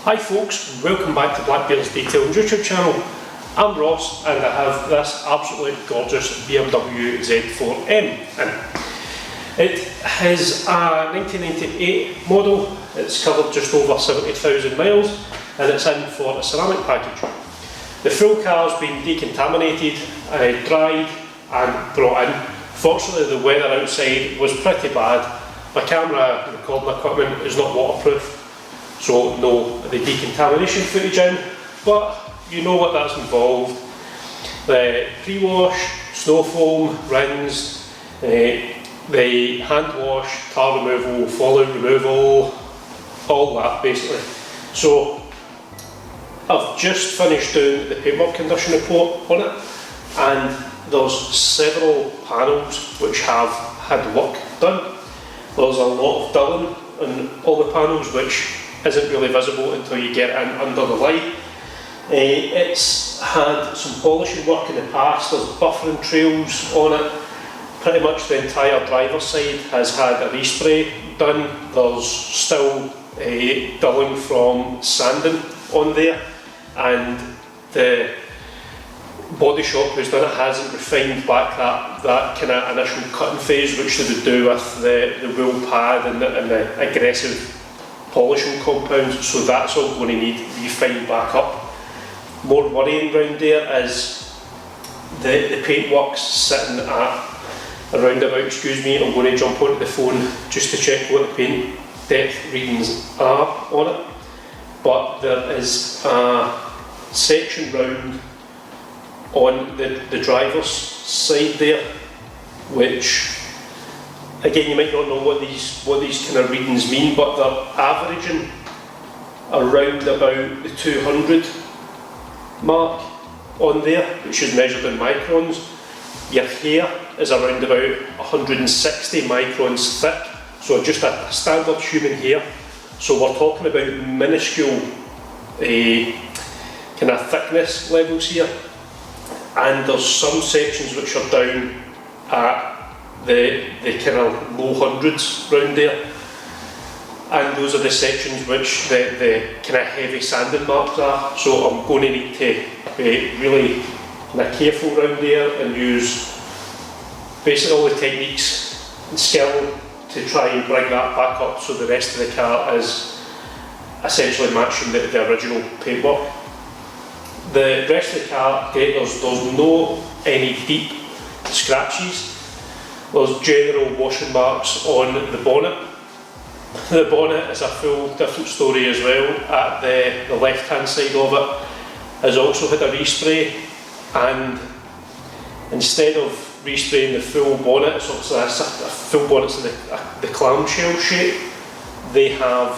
Hi folks, welcome back to Blackbeard's Detailed YouTube channel. I'm Ross and I have this absolutely gorgeous BMW Z3M in. It is a 1998 model, it's covered just over 70,000 miles and it's in for a ceramic package. The full car has been decontaminated, dried and brought in. Fortunately the weather outside was pretty bad. My camera recording equipment is not waterproof, so no the decontamination footage in, but you know what that's involved. The pre-wash, snow foam, rinsed, the hand wash, tar removal, fallout removal, all that basically. So I've just finished doing the paintwork condition report on it, and there's several panels which have had work done. There's a lot of dulling on all the panels which isn't really visible until you get in under the light. It's had some polishing work in the past, there's buffering trails on it. Pretty much the entire driver's side has had a respray done. There's still dulling from sanding on there, and the body shop who's done it hasn't refined back that kind of initial cutting phase which they would do with the wool pad and the aggressive polishing compounds, so that's all going to need refined back up. More worrying round there is the paintwork's sitting at around about, excuse me, I'm going to jump onto the phone just to check what the paint depth readings are on it, but there is a section round on the driver's side there, which again you might not know what these kind of readings mean, but they're averaging around about the 200 mark on there, which is measured in microns. Your hair is around about 160 microns thick, so just a standard human hair. So we're talking about minuscule kind of thickness levels here. And there's some sections which are down at the kind of low hundreds round there, and those are the sections which the kind of heavy sanding marks are. So I'm going to need to be really kind of careful round there and use basically all the techniques and skill to try and bring that back up so the rest of the car is essentially matching the original paintwork. The rest of the car, okay, there's no any deep scratches. There's general washing marks on the bonnet. The bonnet is a full different story as well. At the left hand side of it has also had a respray, and instead of respraying the full bonnet, so it's a full bonnet's in the clamshell shape, they have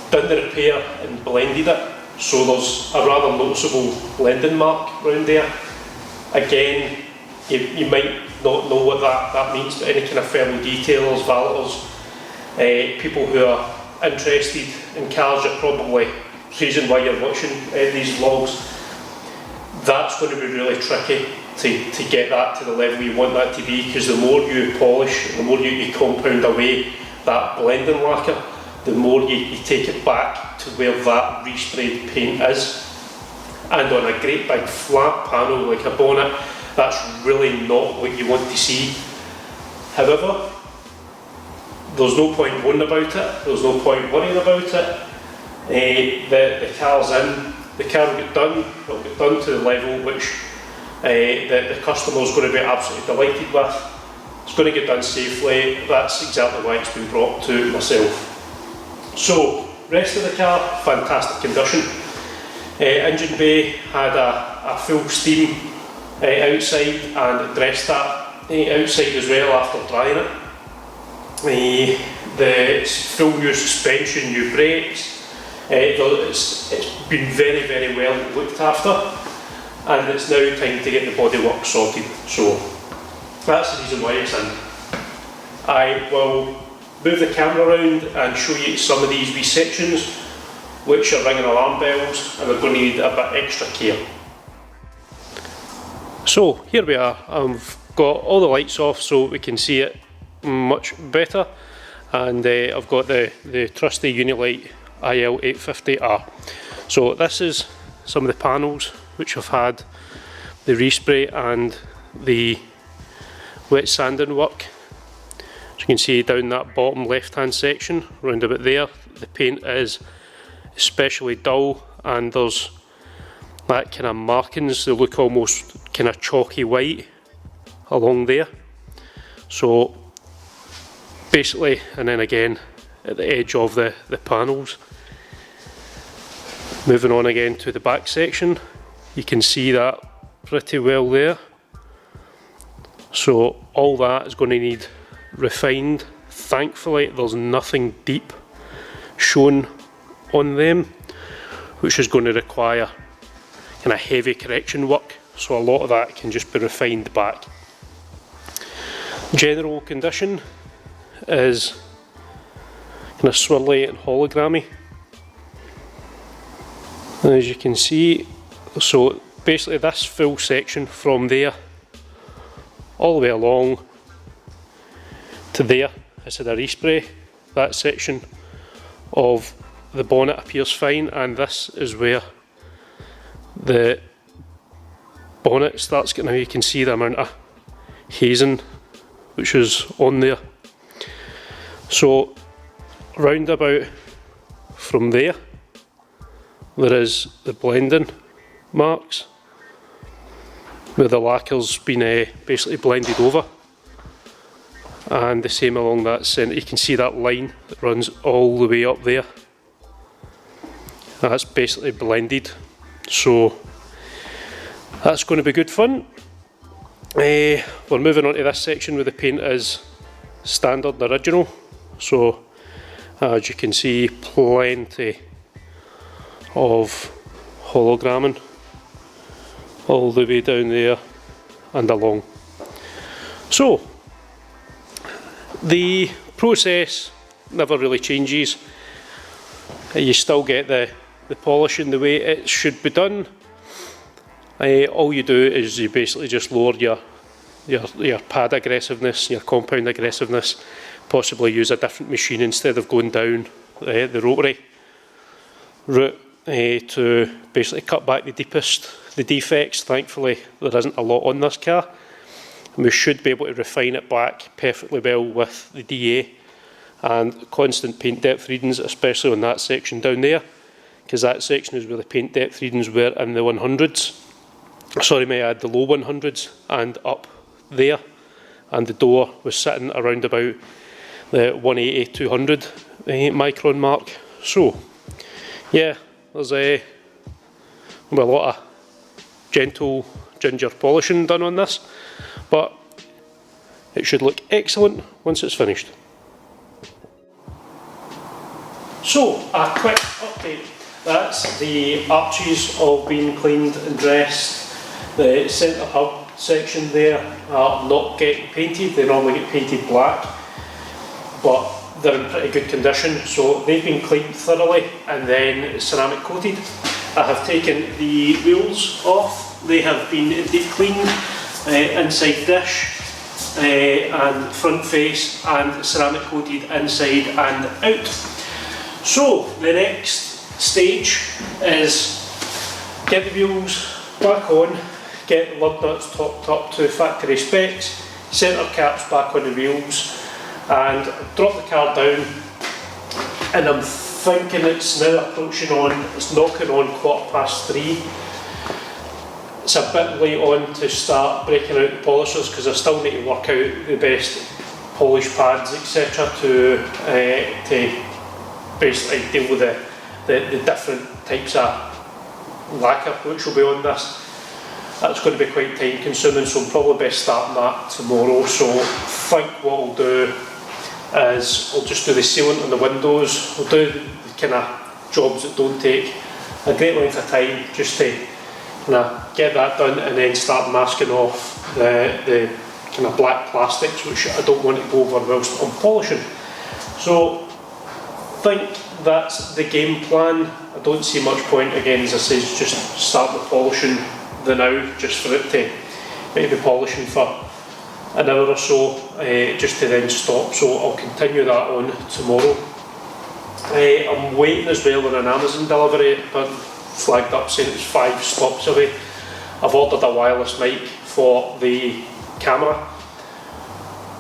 done the repair and blended it. So there's a rather noticeable blending mark around there. Again, you might not know what that means, but any kind of further detailers, valeters, people who are interested in cars, are probably the reason why you're watching these vlogs. That's going to be really tricky to get that to the level you want that to be, because the more you polish, the more you compound away that blending lacquer, the more you take it back to where that resprayed paint is. And on a great big flat panel like a bonnet, that's really not what you want to see. However, there's no point moaning about it, there's no point worrying about it. The car's in, the car will get done to the level which the customer is going to be absolutely delighted with. It's going to get done safely. That's exactly why it's been brought to myself. So, rest of the car, fantastic condition. Engine bay had a full steam outside, and dressed that outside as well after drying it. The full new suspension, new brakes, it's been very, very well looked after, and it's now time to get the bodywork sorted. So that's the reason why it's in. I will move the camera around and show you some of these wee sections which are ringing alarm bells and are going to need a bit extra care. So here we are. I've got all the lights off so we can see it much better, and I've got the trusty Unilight IL850R. So this is some of the panels which have had the respray and the wet sanding work. As you can see down that bottom left hand section, round about there, the paint is especially dull and there's that kind of markings. They look almost kind of chalky white along there. So basically, and then again at the edge of the panels. Moving on again to the back section, you can see that pretty well there. So all that is going to need refined. Thankfully there's nothing deep shown on them, which is going to require kind of heavy correction work, so a lot of that can just be refined back. General condition is kind of swirly and hologrammy, and as you can see, so basically this full section from there all the way along to there is a respray. That section of the bonnet appears fine, and this is where the bonnet starts getting, now you can see the amount of hazing which is on there. So round about from there is the blending marks where the lacquer's been basically blended over, and the same along that centre. You can see that line that runs all the way up there. That's basically blended, so that's going to be good fun. We're moving on to this section where the paint is standard and original. So as you can see, plenty of hologramming all the way down there and along. So the process never really changes. You still get the polishing the way it should be done. All you do is you basically just lower your pad aggressiveness, your compound aggressiveness, possibly use a different machine instead of going down the rotary route to basically cut back the defects. Thankfully there isn't a lot on this car, and we should be able to refine it back perfectly well with the DA and constant paint depth readings, especially on that section down there, because that section is where the paint depth readings were in the 100s. Sorry, may I add the low 100s and up there, and the door was sitting around about the 180-200 micron mark. So yeah, there's a lot of gentle ginger polishing done on this, but it should look excellent once it's finished. So a quick update. That's the arches all being cleaned and dressed. The centre hub section there are not getting painted. They normally get painted black, but they're in pretty good condition, so they've been cleaned thoroughly and then ceramic coated. I have taken the wheels off. They have been deep cleaned, inside dish and front face, and ceramic coated inside and out. So the next stage is get the wheels back on, get the lug nuts topped up to factory specs, centre caps back on the wheels, and drop the car down. And I'm thinking it's now approaching on, it's knocking on 3:15. It's a bit late on to start breaking out the polishers because I still need to work out the best polish pads, etc. to basically deal with the different types of lacquer which will be on this. That's going to be quite time consuming, so I'm probably best starting that tomorrow. So I think what I'll do is I'll just do the sealant on the windows. I'll do the kind of jobs that don't take a great length of time, just to kind of get that done and then start masking off the kind of black plastics which I don't want to go over whilst I'm polishing. So I think that's the game plan. I don't see much point, again as I say, just start the polishing the now, just for it to maybe polishing for an hour or so, just to then stop. So I'll continue that on tomorrow. I'm waiting as well on an Amazon delivery, but flagged up saying it was 5 stops away. I've ordered a wireless mic for the camera,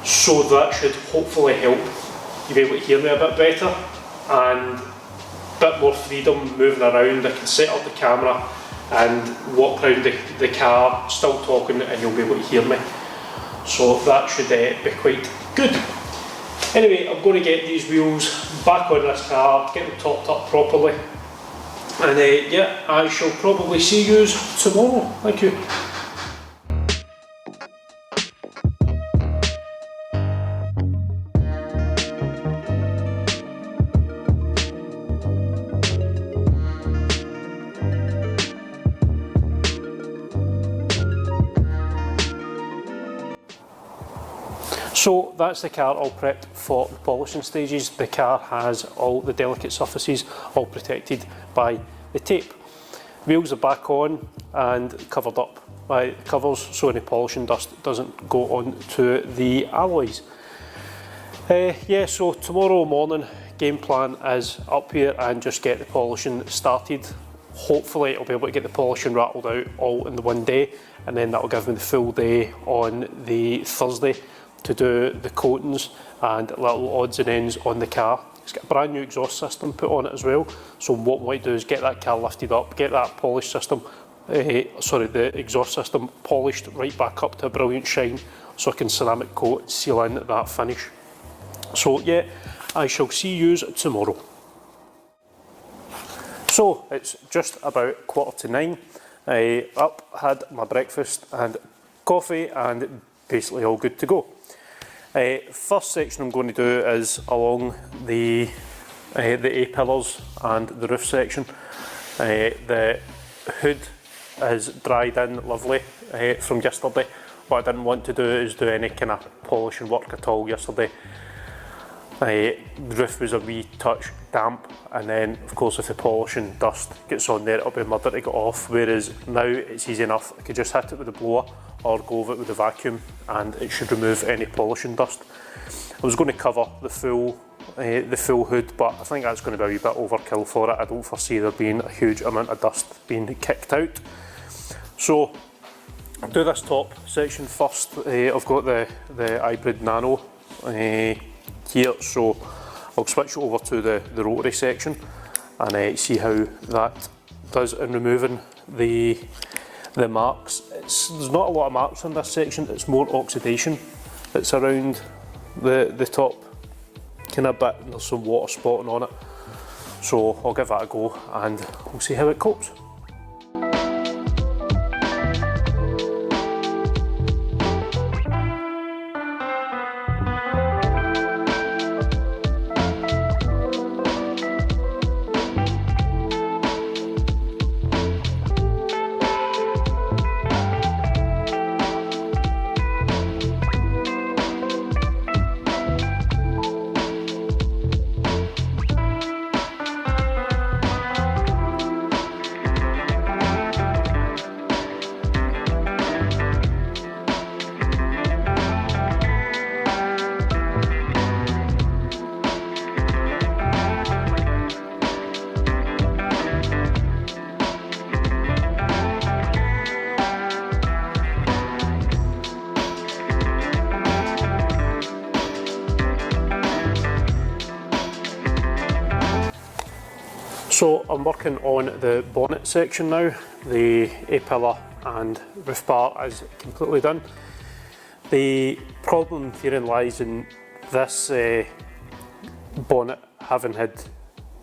so that should hopefully help you be able to hear me a bit better and a bit more freedom moving around. I can set up the camera and walk around the car still talking and you'll be able to hear me, so that should be quite good. Anyway, I'm going to get these wheels back on this car, get them topped up properly, and yeah, I shall probably see you tomorrow. Thank you. So that's the car all prepped for the polishing stages. The car has all the delicate surfaces all protected by the tape. Wheels are back on and covered up by covers so any polishing dust doesn't go on to the alloys. Yeah, so tomorrow morning game plan is up here and just get the polishing started. Hopefully I'll be able to get the polishing rattled out all in the one day, and then that will give me the full day on the Thursday to do the coatings and little odds and ends on the car. It's got a brand new exhaust system put on it as well, so what we might do is get that car lifted up, get that polish system, the exhaust system polished right back up to a brilliant shine so I can ceramic coat, seal in that finish. So yeah, I shall see you tomorrow. So it's just about 8:45. Up, had my breakfast and coffee and basically all good to go. First section I'm going to do is along the A-pillars and the roof section. The hood is dried in lovely from yesterday. What I didn't want to do is do any kind of polishing work at all yesterday. The roof was a wee touch damp, and then of course if the polishing dust gets on there it'll be murder to get off, whereas now it's easy enough. I could just hit it with the blower or go over it with the vacuum and it should remove any polishing dust. I was going to cover the full hood, but I think that's going to be a wee bit overkill for it. I don't foresee there being a huge amount of dust being kicked out. So I'll do this top section first. I've got the Hybrid Nano here, so I'll switch over to the rotary section and see how that does in removing the marks. There's not a lot of marks on this section, it's more oxidation that's around the top kind of bit, and there's some water spotting on it. So I'll give that a go and we'll see how it copes. So I'm working on the bonnet section now. The A-pillar and roof bar is completely done. The problem herein lies in this bonnet having had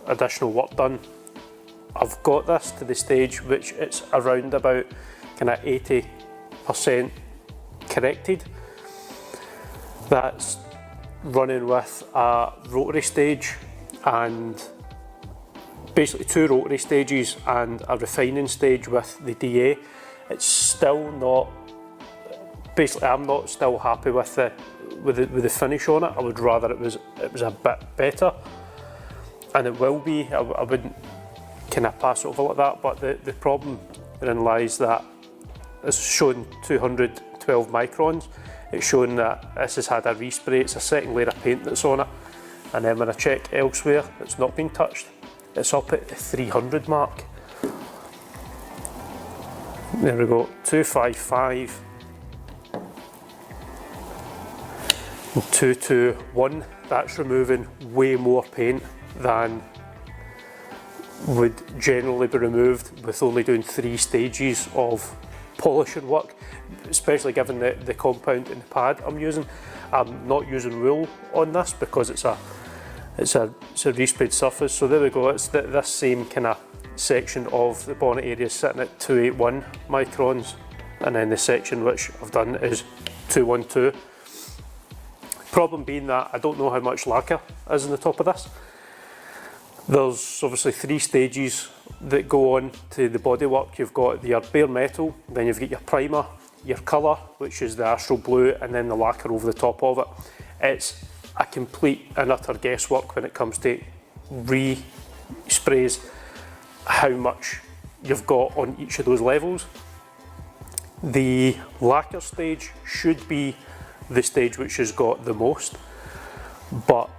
additional work done. I've got this to the stage which it's around about kind of 80% corrected. That's running with a rotary stage and basically 2 rotary stages and a refining stage with the DA. It's still not, basically I'm not still happy with the finish on it. I would rather it was a bit better, and it will be. I wouldn't kind of pass it over like that, but the problem therein lies that it's showing 212 microns. It's showing that this has had a respray. It's a second layer of paint that's on it. and then when I check elsewhere it's not been touched, it's up at the 300 mark. There we go, 255 and 221. That's removing way more paint than would generally be removed with only doing 3 stages of polishing work, especially given the compound and the pad I'm using. I'm not using wool on this because it's a resprayed surface. So there we go, it's this same kind of section of the bonnet area sitting at 281 microns, and then the section which I've done is 212. Problem being that I don't know how much lacquer is on the top of this. There's obviously 3 stages that go on to the bodywork. You've got your bare metal, then you've got your primer, your colour, which is the astral blue, and then the lacquer over the top of it. It's a complete and utter guesswork when it comes to re-sprays, how much you've got on each of those levels. The lacquer stage should be the stage which has got the most, but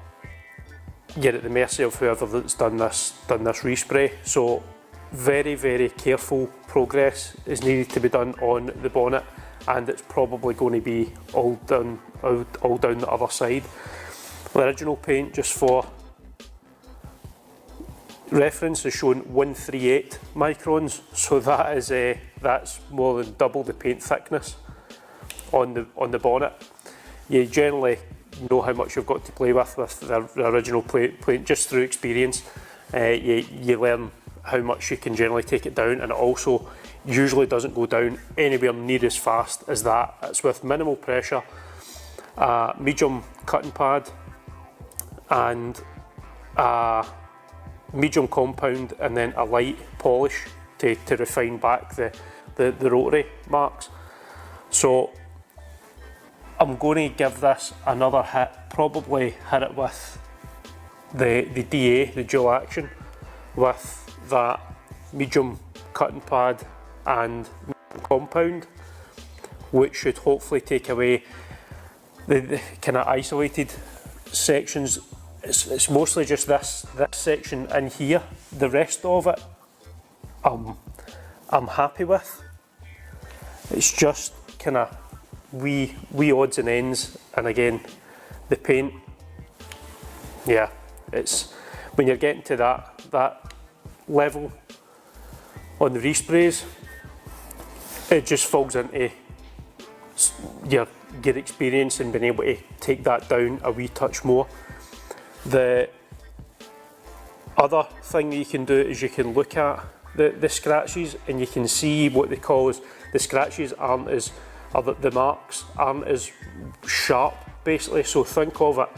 you're at the mercy of whoever that's done this respray. So very, very careful progress is needed to be done on the bonnet, and it's probably going to be all down the other side. The original paint, just for reference, is showing 138 microns, so that is that's more than double the paint thickness on the bonnet. You generally know how much you've got to play with the original paint just through experience. You learn how much you can generally take it down, and it also usually doesn't go down anywhere near as fast as that. It's with minimal pressure, medium cutting pad, and medium compound, and then a light polish to refine back the rotary marks. So I'm going to give this another hit, probably hit it with the DA, the dual action, with that medium cutting pad and compound, which should hopefully take away the kind of isolated sections. It's mostly just this section in here. The rest of it I'm happy with. It's just kind of wee odds and ends, and again the paint, yeah, it's when you're getting to that level on the resprays, it just falls into your experience and being able to take that down a wee touch more. The other thing that you can do is you can look at the scratches, and you can see what they call as the scratches aren't as, or the marks aren't as sharp basically. So think of it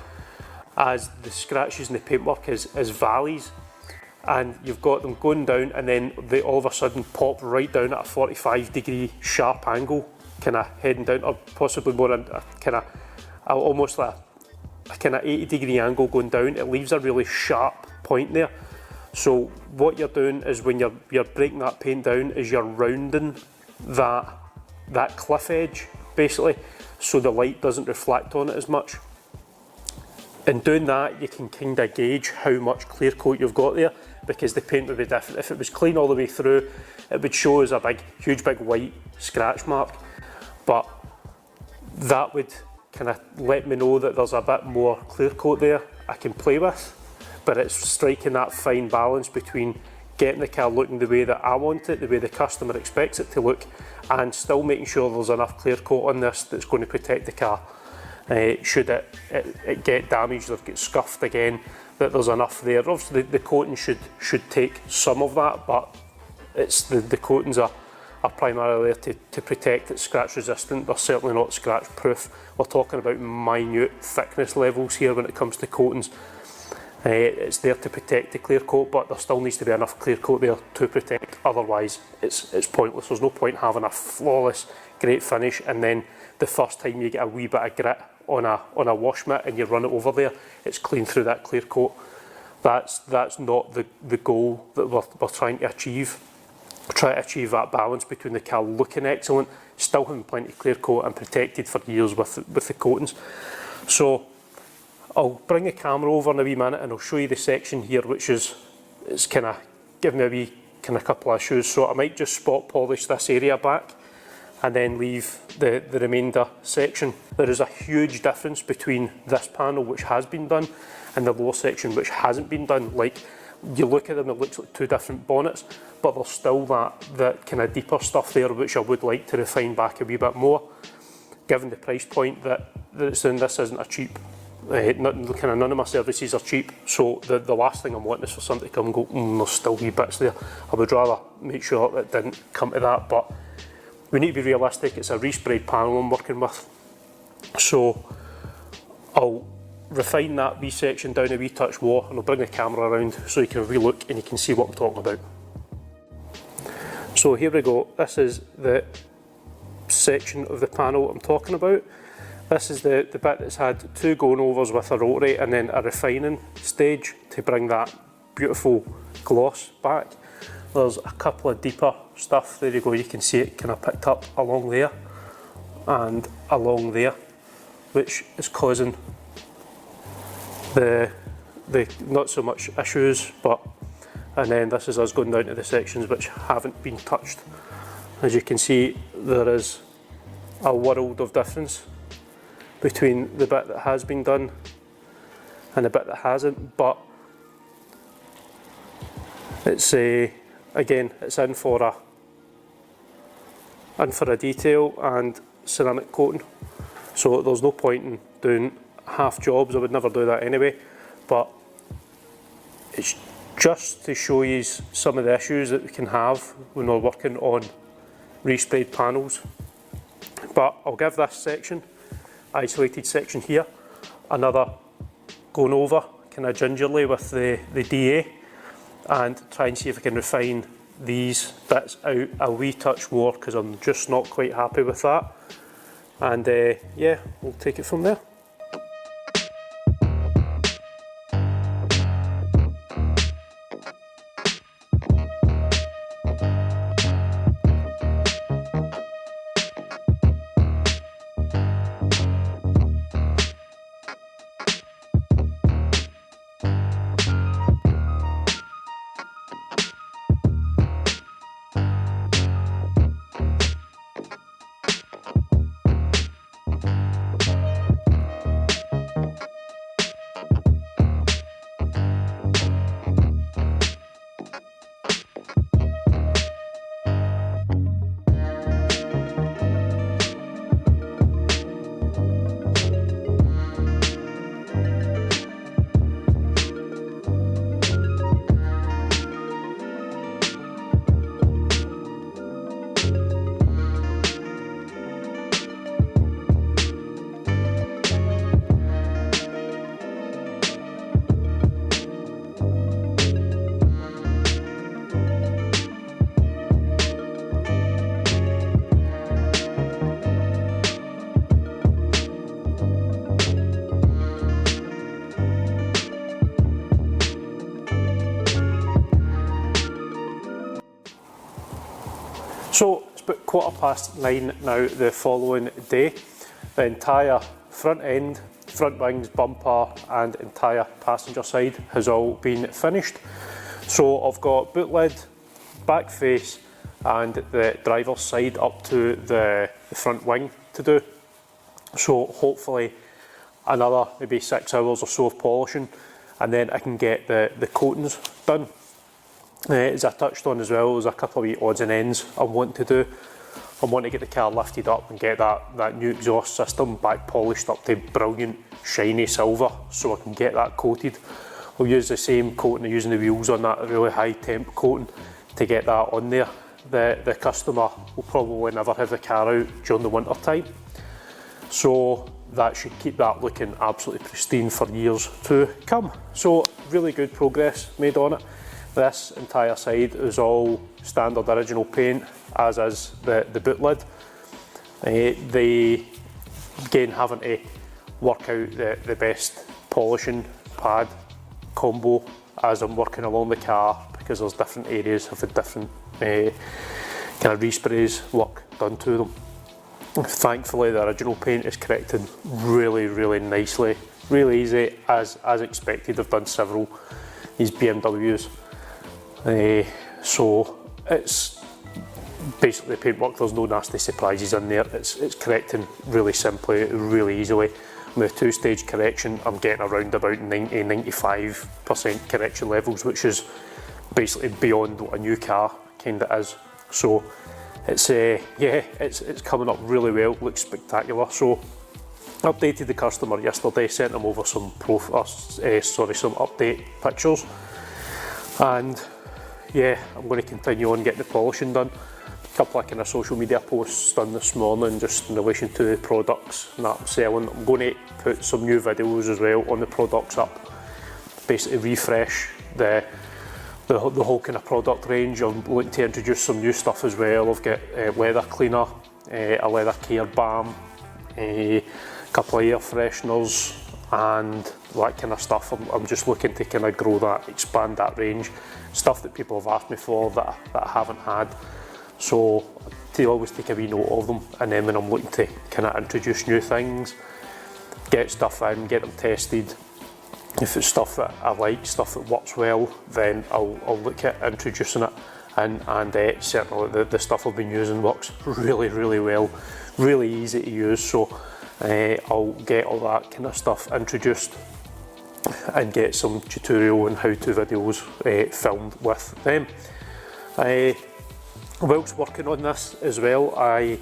as the scratches in the paintwork as valleys, and you've got them going down, and then they all of a sudden pop right down at a 45-degree sharp angle, kind of heading down, or possibly more a kind of almost like a kind of 80-degree angle going down. It leaves a really sharp point there. So what you're doing is when you're breaking that paint down is you're rounding that cliff edge basically, so the light doesn't reflect on it as much. In doing that, you can kind of gauge how much clear coat you've got there, because the paint would be different. If it was clean all the way through, it would show as a huge big white scratch mark, but that would kind of let me know that there's a bit more clear coat there I can play with. But it's striking that fine balance between getting the car looking the way that I want it, the way the customer expects it to look, and still making sure there's enough clear coat on this that's going to protect the car. Should it get damaged or get scuffed again, that there's enough there. Obviously the coating should take some of that, but it's the coatings are primarily there to protect. It's scratch resistant, they're certainly not scratch proof. We're talking about minute thickness levels here when it comes to coatings. It's there to protect the clear coat, but there still needs to be enough clear coat there to protect, otherwise it's pointless. There's no point having a flawless great finish and then the first time you get a wee bit of grit on a wash mitt and you run it over there, it's clean through that clear coat. That's not the goal that we're trying to achieve. We're trying to achieve that balance between the car looking excellent, still having plenty of clear coat and protected for years with the coatings. So I'll bring the camera over in a wee minute and I'll show you the section here, which is kind of giving me a wee kind of couple of issues. So I might just spot polish this area back and then leave the remainder section. There is a huge difference between this panel, which has been done, and the lower section, which hasn't been done. Like, you look at them, it looks like two different bonnets, but there's still that kind of deeper stuff there, which I would like to refine back a wee bit more. Given the price point that it's in, this isn't a cheap, none of my services are cheap, so the last thing I'm wanting is for somebody to come and go, there's still wee bits there. I would rather make sure it didn't come to that, but we need to be realistic. It's a resprayed panel I'm working with, so I'll refine that wee section down a wee touch more, and I'll bring the camera around so you can relook and you can see what I'm talking about. So here we go, this is the section of the panel I'm talking about. This is the bit that's had two going overs with a rotary and then a refining stage to bring that beautiful gloss back. There's a couple of deeper stuff, there you go, you can see it kind of picked up along there and along there, which is causing the not so much issues, and then this is us going down to the sections which haven't been touched. As you can see, there is a world of difference between the bit that has been done and the bit that hasn't, but it's again, it's in for a detail and ceramic coating, so there's no point in doing half jobs. I would never do that anyway, but it's just to show you some of the issues that we can have when we're working on resprayed panels. But I'll give this section, isolated section here, another going over kind of gingerly with the DA, and try and see if I can refine these bits out a wee touch more, because I'm just not quite happy with that. And yeah, we'll take it from there. So it's about 9:15 now the following day. The entire front end, front wings, bumper and entire passenger side has all been finished. So I've got boot lid, back face and the driver's side up to the front wing to do. So hopefully another maybe 6 hours or so of polishing, and then I can get the coatings done. As I touched on as well, there's a couple of wee odds and ends I want to do. I want to get the car lifted up and get that new exhaust system back polished up to brilliant shiny silver, so I can get that coated. I'll use the same coating I'm using the wheels on, that really high temp coating, to get that on there. The customer will probably never have the car out during the winter time, so that should keep that looking absolutely pristine for years to come. So really good progress made on it. This entire side is all standard original paint, as is the boot lid. They again having to work out the best polishing pad combo as I'm working along the car, because there's different areas of the different kind of resprays work done to them. Thankfully the original paint is corrected really nicely, really easy, as expected. I've done several these BMWs, so it's basically paintwork. There's no nasty surprises in there. It's correcting really simply, really easily. With two-stage correction, I'm getting around about 90–95% correction levels, which is basically beyond what a new car kind of is. So it's yeah, it's coming up really well, looks spectacular. So updated the customer yesterday, sent them over some some update pictures, and yeah, I'm going to continue on getting the polishing done. A couple of kind of social media posts done this morning just in relation to the products that I'm selling. I'm going to put some new videos as well on the products up, basically refresh the whole kind of product range. I'm looking to introduce some new stuff as well. I've got leather cleaner, a leather care balm, a couple of air fresheners and that kind of stuff. I'm just looking to kind of grow that, expand that range. Stuff that people have asked me for that I haven't had. So to always take a wee note of them, and then when I'm looking to kind of introduce new things, get stuff in, get them tested. If it's stuff that I like, stuff that works well, then I'll look at introducing it. And certainly the stuff I've been using works really well, really easy to use. So I'll get all that kind of stuff introduced and get some tutorial and how-to videos filmed with them. Whilst working on this as well, I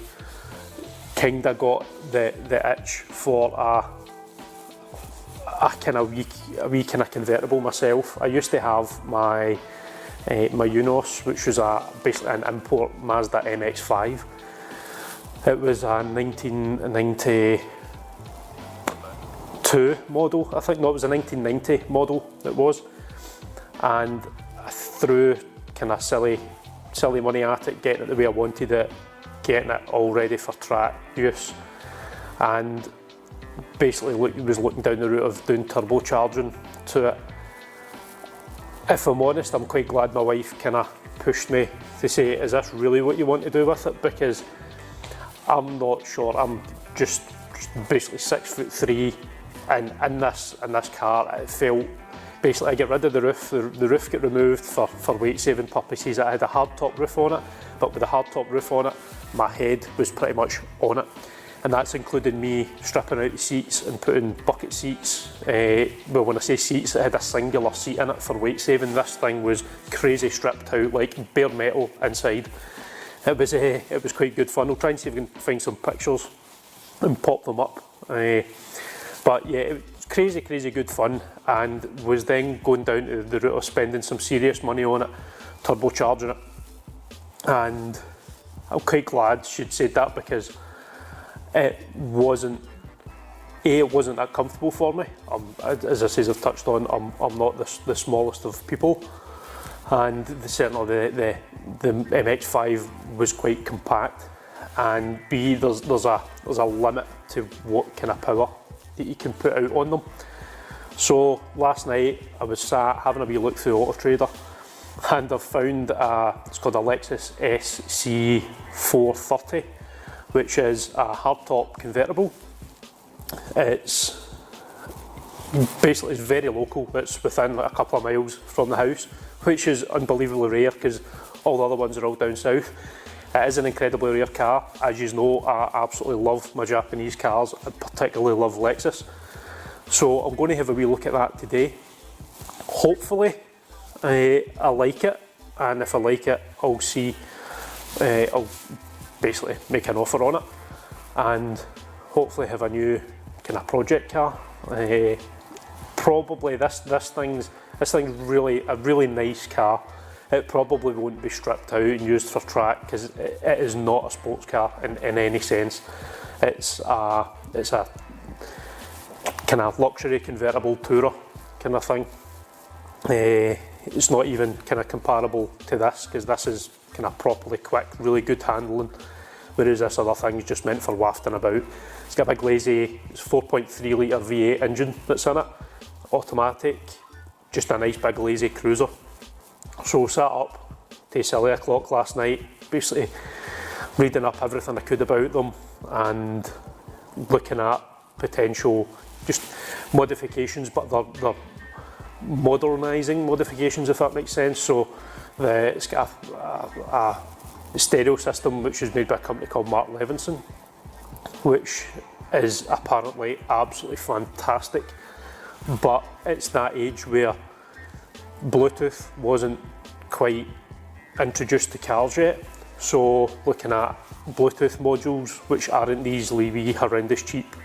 kinda got the itch for a wee kind of convertible myself. I used to have my Unos, which was basically an import Mazda MX-5. It was a 1992 model, I think. No, it was a 1990 model it was, and I threw kind of silly money at it, getting it the way I wanted it, getting it all ready for track use, and basically was looking down the route of doing turbocharging to it. If I'm honest, I'm quite glad my wife kind of pushed me to say, is this really what you want to do with it? Because I'm not sure. I'm just basically 6'3", and in this car it felt, basically I get rid of the roof, the roof got removed for weight saving purposes. I had a hard top roof on it, but with a hard top roof on it, my head was pretty much on it. And that's included me stripping out the seats and putting bucket seats. Well, when I say seats, it had a singular seat in it for weight saving. This thing was crazy stripped out, like bare metal inside. It was quite good fun. I'll try and see if we can find some pictures and pop them up. But yeah, it was crazy good fun, and was then going down to the route of spending some serious money on it, turbocharging it. And I'm quite glad she'd said that, because it wasn't that comfortable for me. As I say, I've touched on, I'm not the smallest of people, and certainly the MX-5 was quite compact, and B, there's a limit to what kind of power that you can put out on them. So last night I was sat having a wee look through Auto Trader, and I've found it's called a Lexus SC430, which is a hardtop convertible. It's basically very local. It's within like a couple of miles from the house, which is unbelievably rare because all the other ones are all down south. It is an incredibly rare car. As you know, I absolutely love my Japanese cars. I particularly love Lexus. So I'm going to have a wee look at that today. Hopefully I like it, and if I like it, I'll basically make an offer on it, and hopefully have a new kind of project car. Probably this thing's really a really nice car. It probably won't be stripped out and used for track, because it is not a sports car in any sense. It's a kind of luxury convertible tourer kind of thing. It's not even kind of comparable to this, because this is kind of properly quick, really good handling, whereas this other thing is just meant for wafting about. It's got a big lazy, it's 4.3 litre V8 engine that's in it, automatic, just a nice big lazy cruiser. So sat up till silly o'clock last night, basically reading up everything I could about them and looking at potential just modifications, but they're modernising modifications, if that makes sense. So it's got a stereo system which is made by a company called Mark Levinson, which is apparently absolutely fantastic, but it's that age where Bluetooth wasn't quite introduced to cars yet. So looking at Bluetooth modules which aren't these wee horrendous cheap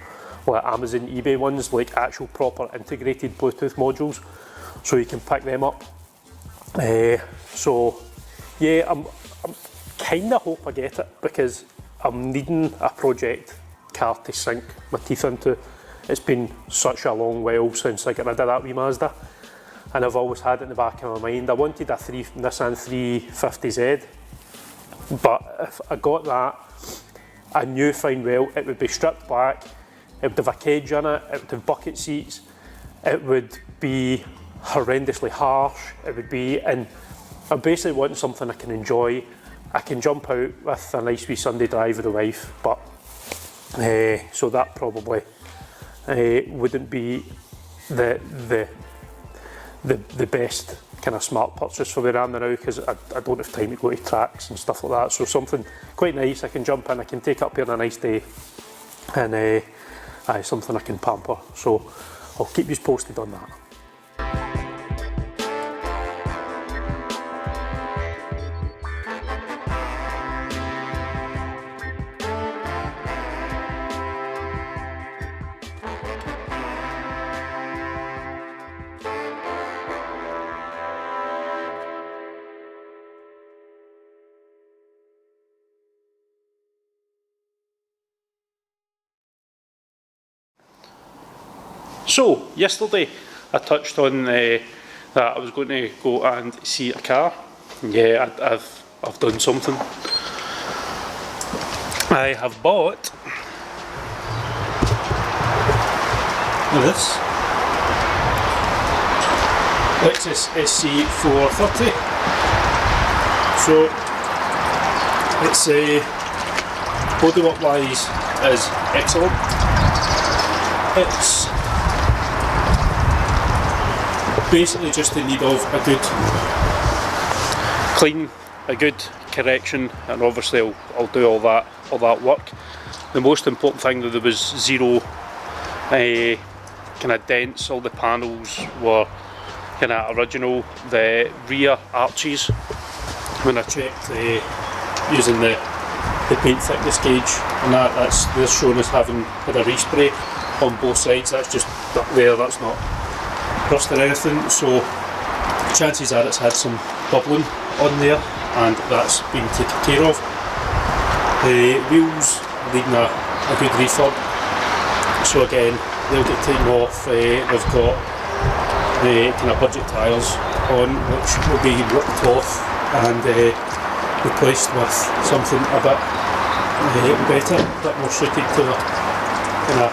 like Amazon, eBay ones, like actual proper integrated Bluetooth modules, so you can pick them up. So yeah, I'm kind of hope I get it, because I'm needing a project car to sink my teeth into. It's been such a long while since I got rid of that wee Mazda, and I've always had it in the back of my mind. I wanted a Nissan 350Z, but if I got that, I knew fine well it would be stripped back, it would have a cage in it, it would have bucket seats, it would be horrendously harsh, it would be, and I basically want something I can enjoy. I can jump out with a nice wee Sunday drive with the wife, but so that probably wouldn't be the best kind of smart purchase for where I am now, because I don't have time to go to tracks and stuff like that. So something quite nice I can jump in, I can take up here on a nice day, and something I can pamper. So I'll keep you posted on that. So yesterday I touched on that I was going to go and see a car. Yeah, I've done something. I have bought this Lexus SC430. So it's bodywork wise is excellent. It's basically just in need of a good clean, a good correction, and obviously I'll do all that work. The most important thing, though, there was zero kind of dents. All the panels were kind of original. The rear arches, when I checked using the paint thickness gauge, and they're shown as having had a respray on both sides. That's just up there, that's not rust or anything, so chances are it's had some bubbling on there and that's been taken care of. The wheels needing a good refurb, so again they'll get taken off. They've got the kind of budget tyres on, which will be ripped off and replaced with something a bit better, a bit more suited to the kind of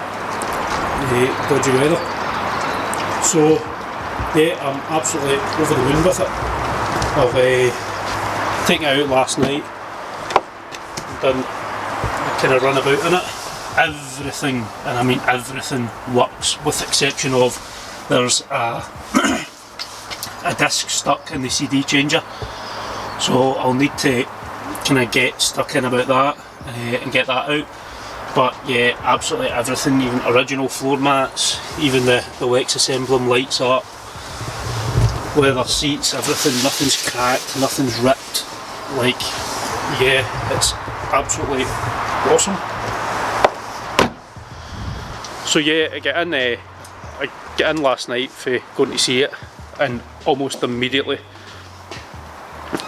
dodgy weather. So yeah, I'm absolutely over the moon with it. I've taken it out last night, done a kind of runabout in it. Everything, and I mean everything, works, with the exception of there's a disc stuck in the CD changer, so I'll need to kind of get stuck in about that and get that out. But yeah, absolutely everything, even original floor mats, even the Lexus emblem lights up, leather seats, everything, nothing's cracked, nothing's ripped. Like, yeah, it's absolutely awesome. So yeah, I get in last night for going to see it, and almost immediately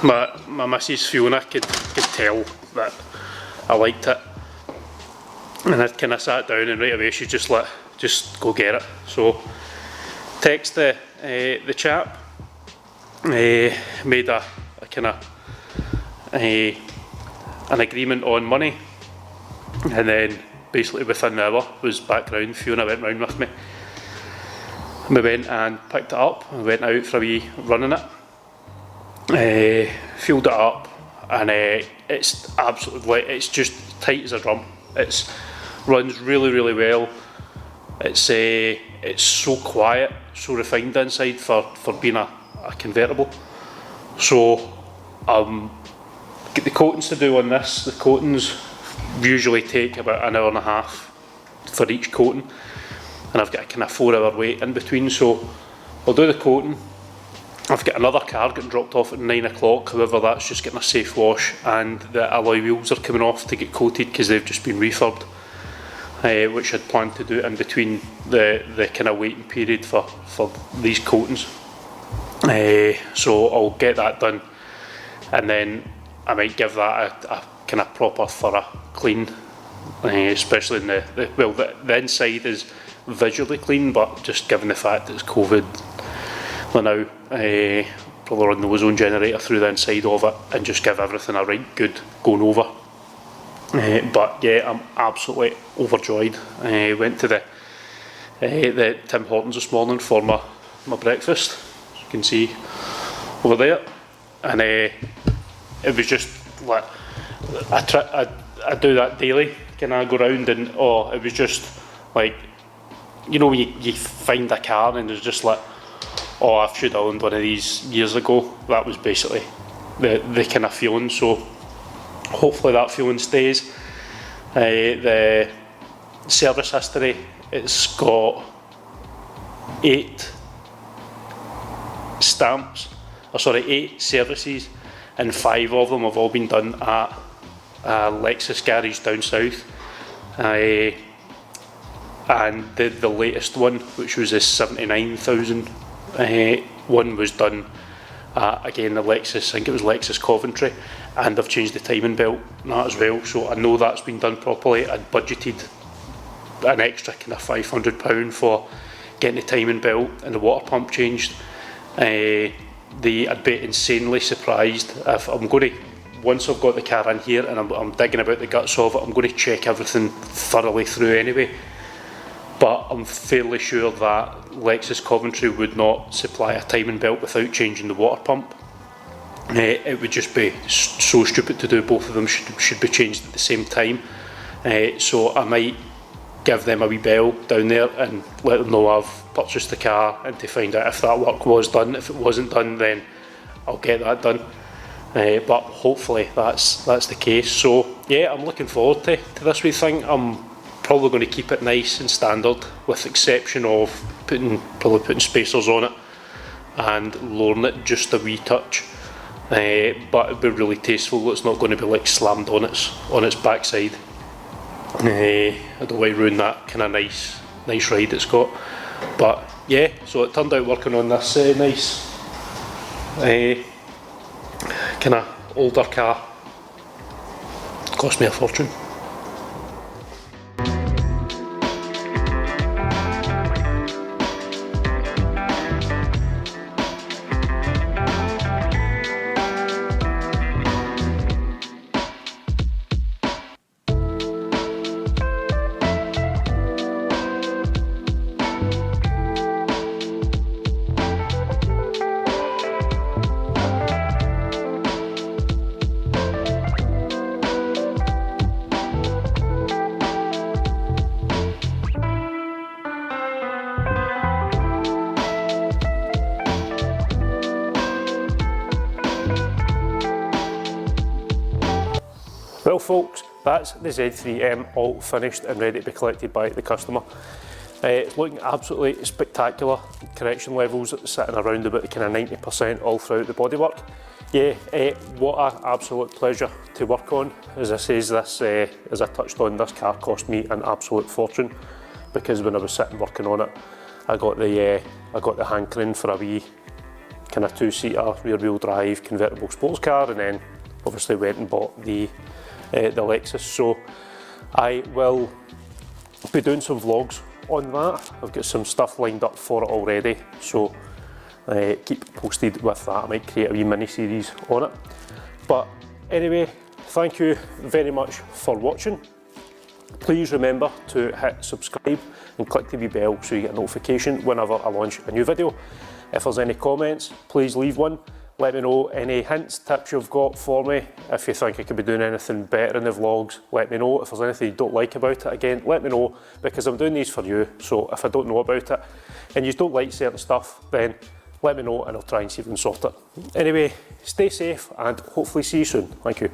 my missus Fiona could tell that I liked it. And I kind of sat down, and right away she just go get it. So text the chap, made a kind of an agreement on money, and then basically within an hour was back round. Fiona went round with me, and we went and picked it up and went out for a wee run in it. Fueled it up, and it's absolutely, it's just tight as a drum. It runs really well. It's so quiet, so refined inside for being a convertible. So get the coatings to do on this. The coatings usually take about an hour and a half for each coating, and I've got a kind of 4-hour wait in between, so I'll do the coating. I've got another car getting dropped off at 9 o'clock, however that's just getting a safe wash, and the alloy wheels are coming off to get coated because they've just been refurbed, which I'd planned to do in between the kind of waiting period for these coatings. So I'll get that done, and then I might give that a kind of proper thorough clean, especially in the inside is visually clean, but just given the fact that it's COVID, we're now probably run the ozone generator through the inside of it and just give everything a right good going over. But yeah, I'm absolutely overjoyed. Went to the Tim Hortons this morning for my breakfast, as you can see over there, and it was just like I do that daily. Can I go round and it was just like, you know, when you find a car and there's just like, I should have owned one of these years ago. That was basically the kind of feeling. So hopefully that feeling stays. The service history, it's got 8 services, and 5 of them have all been done at a Lexus garage down south. And the latest one, which was a 79,000 one, was done again the Lexus, I think it was Lexus Coventry, and they've changed the timing belt and that as well, so I know that's been done properly. I'd budgeted an extra kind of £500 for getting the timing belt and the water pump changed. I'd be insanely surprised if I'm going to, once I've got the car in here and I'm digging about the guts of it, I'm going to check everything thoroughly through anyway. But I'm fairly sure that Lexus Coventry would not supply a timing belt without changing the water pump. It would just be so stupid to do. Both of them should be changed at the same time. So I might give them a wee bell down there and let them know I've purchased the car, and to find out if that work was done. If it wasn't done, then I'll get that done. But hopefully that's the case. So yeah, I'm looking forward to this wee thing. I'm probably going to keep it nice and standard, with the exception of probably putting spacers on it and lowering it just a wee touch. But it'd be really tasteful. It's not going to be like slammed on its backside. I don't want to ruin that kind of nice ride it's got. But yeah, so it turned out working on this nice kind of older car cost me a fortune. Well folks, that's the Z3M all finished and ready to be collected by the customer. It's looking absolutely spectacular. Correction levels sitting around about the kind of 90% all throughout the bodywork. Yeah, what an absolute pleasure to work on. As I says, this, as I touched on, this car cost me an absolute fortune, because when I was sitting working on it, I got the hankering for a wee kind of 2-seater rear wheel drive convertible sports car, and then obviously went and bought the Lexus. So I will be doing some vlogs on that. I've got some stuff lined up for it already, so keep posted with that. I might create a wee mini series on it. But anyway, thank you very much for watching. Please remember to hit subscribe and click the wee bell so you get a notification whenever I launch a new video. If there's any comments, please leave one. Let me know any hints, tips you've got for me. If you think I could be doing anything better in the vlogs, let me know. If there's anything you don't like about it, again, let me know, because I'm doing these for you. So if I don't know about it and you don't like certain stuff, then let me know and I'll try and see if we can sort it. Anyway, stay safe and hopefully see you soon. Thank you.